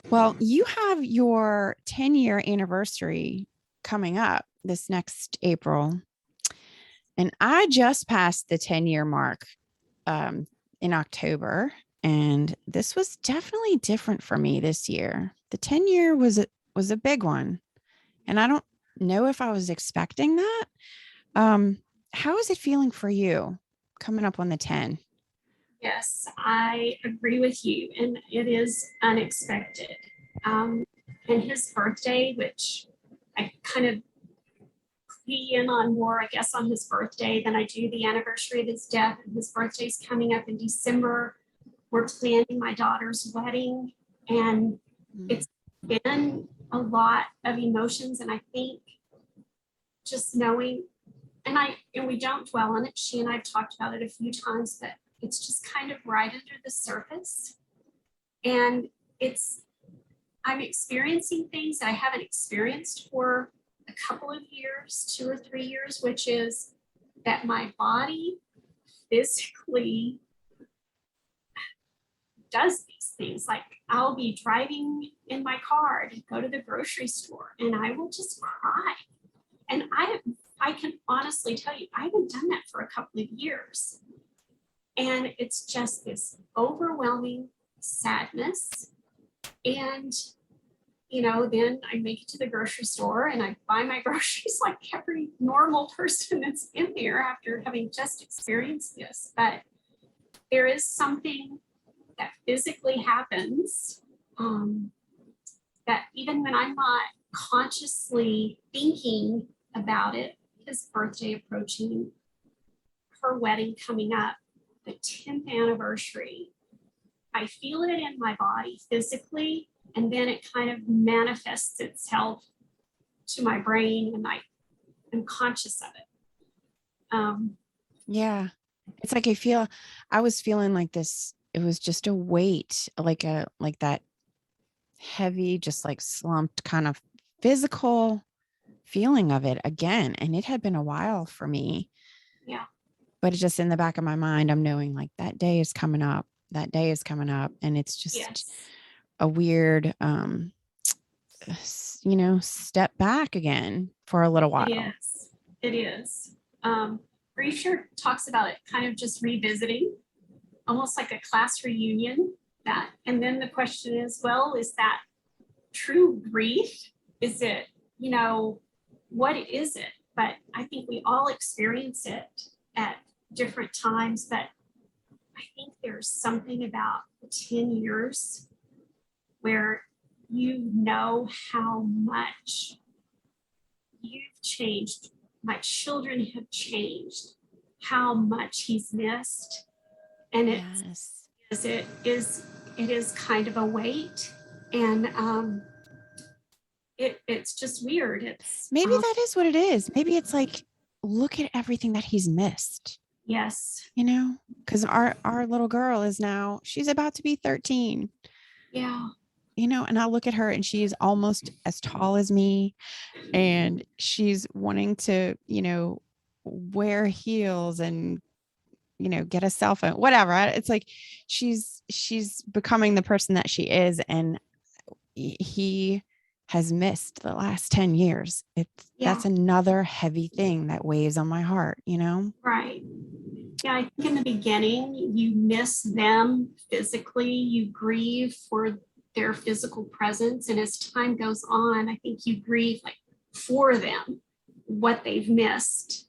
Well, you have your 10-year anniversary coming up this next April. And I just passed the 10-year mark um, in October. And this was definitely different for me this year. The 10-year was a big one. And I don't know if I was expecting that. Um, how is it feeling for you coming up on the 10? Yes, I agree with you, and it is unexpected. Um, and his birthday, which I kind of key in on more, I guess, on his birthday than I do the anniversary of his death. And his birthday's coming up in December. We're planning my daughter's wedding, and Mm. it's been a lot of emotions. And I think just knowing, and we don't dwell on it. She and I've talked about it a few times, but it's just kind of right under the surface. And it's I'm experiencing things that I haven't experienced for a couple of years, 2 or 3 years, which is that my body physically does these things. Like I'll be driving in my car to go to the grocery store and I will just cry. And I can honestly tell you, I haven't done that for a couple of years. And it's just this overwhelming sadness. And then I make it to the grocery store and I buy my groceries like every normal person that's in there after having just experienced this. But there is something that physically happens, that even when I'm not consciously thinking about it, his birthday approaching, her wedding coming up, the 10th anniversary, I feel it in my body physically, and then it kind of manifests itself to my brain, and I am conscious of it. Yeah. It's like I was feeling like this. It was just a weight, like that heavy, just like slumped kind of physical feeling of it again. And it had been a while for me, Yeah. but it's just in the back of my mind, I'm knowing like that day is coming up. That day is coming up. And it's just Yes. a weird, step back again for a little It while. is. It is. Grief sure talks about it kind of just revisiting, almost like a class reunion. That, and then the question is, well, is that true grief? Is it, what is it? But I think we all experience it at different times. But I think there's something about the 10 years where you know how much you've changed. My children have changed, how much he's missed. And Yes. it is kind of a weight. And it's just weird. It's Maybe that is what it is. Maybe it's like, look at everything that he's missed, yes. because our little girl is now, she's about to be 13, Yeah. and I look at her and she's almost as tall as me, and she's wanting to, wear heels and, get a cell phone, whatever. It's like she's becoming the person that she is. And he has missed the last 10 years. Yeah. That's another heavy thing that weighs on my heart. Right. Yeah, I think in the beginning, you miss them physically, you grieve for their physical presence. And as time goes on, I think you grieve like for them, what they've missed.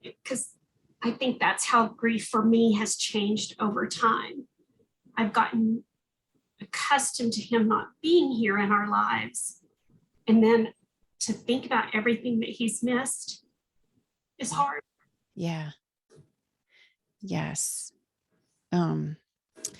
Because I think that's how grief for me has changed over time. I've gotten accustomed to him not being here in our lives. And then to think about everything that he's missed is hard. Yeah. Yes.